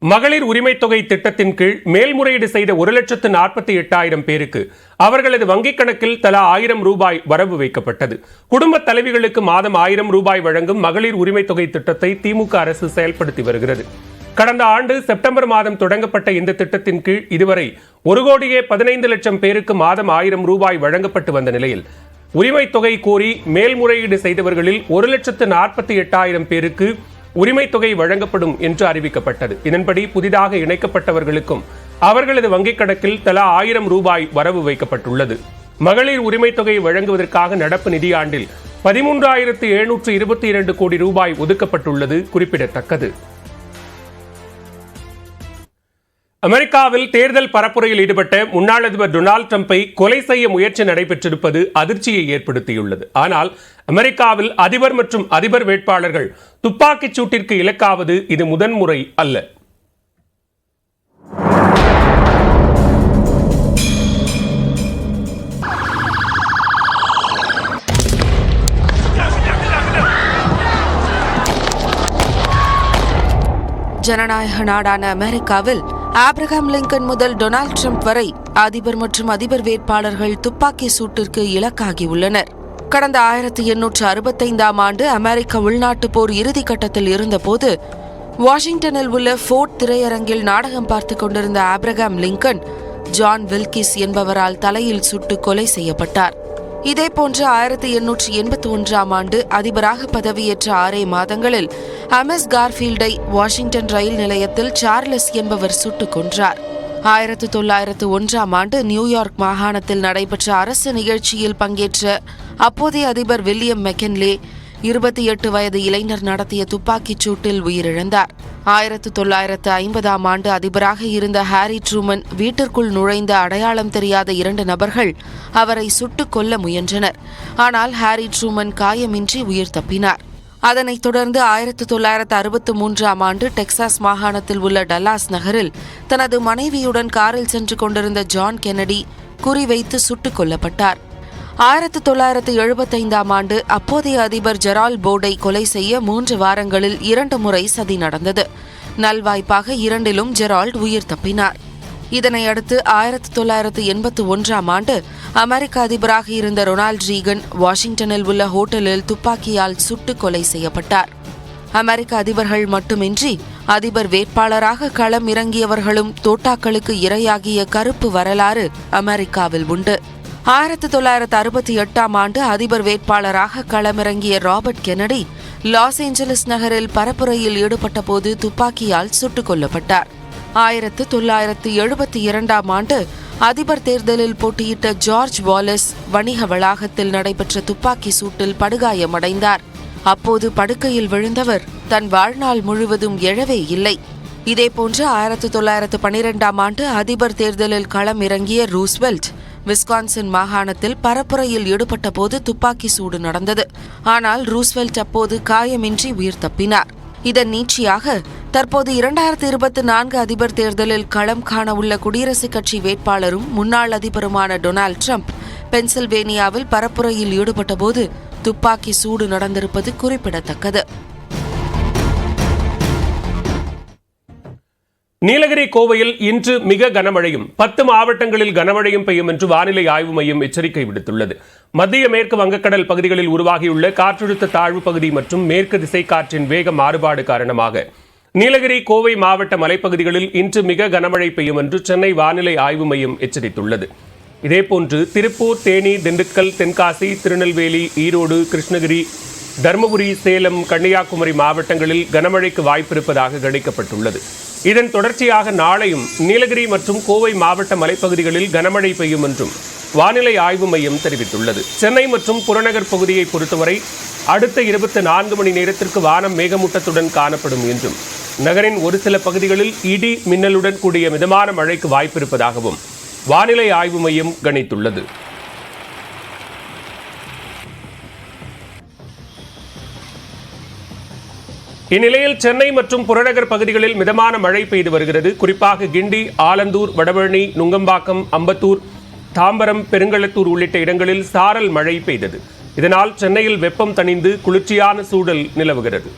மகளிர் உரிமை தொகை திட்டத்தின் கீழ் மேல்முறையீடு செய்த 1,48,000 பேருக்கு அவர்களது வங்கிக் கணக்கில் தலா 1000 ரூபாய் வரவு வைக்கப்பட்டது. குடும்ப தலைவிகளுக்கு மாதம் 1000 ரூபாய் வழங்கும் மகளிர் உரிமை தொகை திட்டத்தை திமுக அரசு செயல்படுத்தி வருகிறது. கடந்த ஆண்டு செப்டம்பர் மாதம் தொடங்கப்பட்ட இந்த திட்டத்தின் கீழ் இதுவரை 1,15,00,000 பேருக்கு மாதம் 1000 ரூபாய் வழங்கப்பட்டு வந்த நிலையில் உரிமை தொகை கோரி மேல்முறையீடு செய்தவர்களில் 1,48,000 பேருக்கு உரிமை தொகை வழங்கப்படும் என்று அறிவிக்கப்பட்டது. இதன்படி புதிதாக இணைக்கப்பட்டவர்களுக்கும் அவர்களது வங்கிக் கணக்கில் தலா 1000 ரூபாய் வரவு வைக்கப்பட்டுள்ளது. மகளிர் உரிமை தொகை வழங்குவதற்காக நடப்பு நிதியாண்டில் 13,722 கோடி ரூபாய் ஒதுக்கப்பட்டுள்ளது குறிப்பிடத்தக்கது. அமெரிக்காவில் தேர்தல் பரப்புரையில் ஈடுபட்ட முன்னாள் அதிபர் டொனால்டு டிரம்பை கொலை செய்ய முயற்சி நடைபெற்றிருப்பது அதிர்ச்சியை ஏற்படுத்தியுள்ளது. ஆனால் அமெரிக்காவில் அதிபர் மற்றும் அதிபர் வேட்பாளர்கள் துப்பாக்கிச் சூட்டிற்கு இலக்காவது இது முதன்முறை அல்ல. ஜனநாயக நாடான அமெரிக்காவில் ஆப்ரஹாம் லிங்கன் முதல் டொனால்டு டிரம்ப் வரை அதிபர் மற்றும் அதிபர் வேட்பாளர்கள் துப்பாக்கி சூட்டிற்கு இலக்காகியுள்ளனர். கடந்த 1865 ஆண்டு அமெரிக்க உள்நாட்டு போர் இறுதிக்கட்டத்தில் இருந்தபோது வாஷிங்டனில் உள்ள ஃபோர்ட் திரையரங்கில் நாடகம் பார்த்துக் கொண்டிருந்த ஆப்ரஹாம் லிங்கன் ஜான் வில்கிஸ் என்பவரால் தலையில் சுட்டு கொலை செய்யப்பட்டார். இதேபோன்று 1881 ஆண்டு அதிபராக பதவியேற்ற 6 மாதங்களில் அமெஸ் கார்ஃபீல்டை வாஷிங்டன் ரயில் நிலையத்தில் சார்லஸ் என்பவர் சுட்டுக் கொன்றார். 1901 ஆண்டு நியூயார்க் மாகாணத்தில் நடைபெற்ற அரசு நிகழ்ச்சியில் பங்கேற்ற அப்போதைய அதிபர் வில்லியம் மெக்கின்லே 28 வயது இளைஞர் நடத்திய துப்பாக்கிச் சூட்டில் உயிரிழந்தார். 1950 ஆண்டு அதிபராக இருந்த ஹாரி ட்ரூமன் வீட்டிற்குள் நுழைந்த அடையாளம் தெரியாத 2 நபர்கள் அவரை சுட்டுக் கொல்ல முயன்றனர். ஆனால் ஹாரி ட்ரூமன் காயமின்றி உயிர் தப்பினார். அதனைத் தொடர்ந்து 1963 ஆண்டு டெக்சாஸ் மாகாணத்தில் உள்ள டல்லாஸ் நகரில் தனது மனைவியுடன் காரில் சென்று கொண்டிருந்த ஜான் கென்னடி குறிவைத்து சுட்டுக் கொல்லப்பட்டார். 1975 ஆண்டு அப்போதைய அதிபர் ஜெரால்ட் போர்டை கொலை செய்ய 3 வாரங்களில் 2 முறை சதி நடந்தது. நல்வாய்ப்பாக 2லும் ஜெரால்ட் உயிர் தப்பினார். இதனையடுத்து 1981 ஆண்டு அமெரிக்க அதிபராக இருந்த ரொனால்ட் ரீகன் வாஷிங்டனில் உள்ள ஹோட்டலில் துப்பாக்கியால் சுட்டு கொலை செய்யப்பட்டார். அமெரிக்க அதிபர்கள் மட்டுமின்றி அதிபர் வேட்பாளராக களம் இறங்கியவர்களும் தோட்டாக்களுக்கு இரையாகிய கருப்பு வரலாறு அமெரிக்காவில் உண்டு. 1968 ஆண்டு அதிபர் வேட்பாளராக களமிறங்கிய ராபர்ட் கென்னடி லாஸ் ஏஞ்சலஸ் நகரில் பரப்புரையில் ஈடுபட்ட போது துப்பாக்கியால் சுட்டுக் கொல்லப்பட்டார். 1972 ஆண்டு அதிபர் தேர்தலில் போட்டியிட்ட ஜார்ஜ் வாலஸ் வணிக வளாகத்தில் நடைபெற்ற துப்பாக்கி சூட்டில் படுகாயமடைந்தார். அப்போது படுக்கையில் விழுந்தவர் தன் வாழ்நாள் முழுவதும் எழவே இல்லை. இதேபோன்று 1912 ஆண்டு அதிபர் தேர்தலில் களம் இறங்கிய ரூஸ்வெல்ட் விஸ்கான்சின் மாகாணத்தில் பரப்புரையில் ஈடுபட்ட போது துப்பாக்கி சூடு நடந்தது. ஆனால் ரூஸ்வெல்ட் அப்போது காயமின்றி உயிர் தப்பினார். இதன் நீட்சியாக தற்போது 2024 அதிபர் தேர்தலில் களம் காண உள்ள குடியரசுக் கட்சி வேட்பாளரும் முன்னாள் அதிபருமான டொனால்டு டிரம்ப் பென்சில்வேனியாவில் பரப்புரையில் ஈடுபட்ட போது துப்பாக்கி சூடு நடந்திருப்பது குறிப்பிடத்தக்கது. நீலகிரி கோவையில் இன்று மிக கனமழையும் 10 மாவட்டங்களில் கனமழையும் பெய்யும் என்று வானிலை ஆய்வு மையம் எச்சரிக்கை விடுத்துள்ளது. மத்திய மேற்கு வங்கக்கடல் பகுதிகளில் உருவாகியுள்ள காற்றழுத்த தாழ்வு பகுதி மற்றும் மேற்கு திசை காற்றின் வேக மாறுபாடு காரணமாக நீலகிரி கோவை மாவட்ட மலைப்பகுதிகளில் இன்று மிக கனமழை பெய்யும் என்று சென்னை வானிலை ஆய்வு மையம் எச்சரித்துள்ளது. இதேபோன்று திருப்பூர், தேனி, திண்டுக்கல், தென்காசி, திருநெல்வேலி, ஈரோடு, கிருஷ்ணகிரி, தருமபுரி, சேலம், கன்னியாகுமரி மாவட்டங்களில் கனமழைக்கு வாய்ப்பிருப்பதாக கணிக்கப்பட்டுள்ளது. இதன் தொடர்ச்சியாக நாளையும் நீலகிரி மற்றும் கோவை மாவட்ட மலைப்பகுதிகளில் கனமழை பெய்யும் என்றும் வானிலை ஆய்வு மையம் தெரிவித்துள்ளது. சென்னை மற்றும் புறநகர் பகுதியை பொறுத்தவரை அடுத்த 24 மணி நேரத்திற்கு வானம் மேகமூட்டத்துடன் காணப்படும் என்றும் நகரின் ஒரு சில பகுதிகளில் இடி மின்னலுடன் கூடிய மிதமான மழைக்கு வாய்ப்பிருப்பதாகவும் வானிலை ஆய்வு மையம் கணித்துள்ளது. இந்நிலையில் சென்னை மற்றும் புறநகர் பகுதிகளில் மிதமான மழை பெய்து வருகிறது. குறிப்பாக கிண்டி, ஆலந்தூர், வடபழனி, நுங்கம்பாக்கம், அம்பத்தூர், தாம்பரம், பெருங்களத்தூர் உள்ளிட்ட இடங்களில் சாரல் மழை பெய்தது. இதனால் சென்னையில் வெப்பம் தணிந்து குளிர்ச்சியான சூழல் நிலவுகிறது.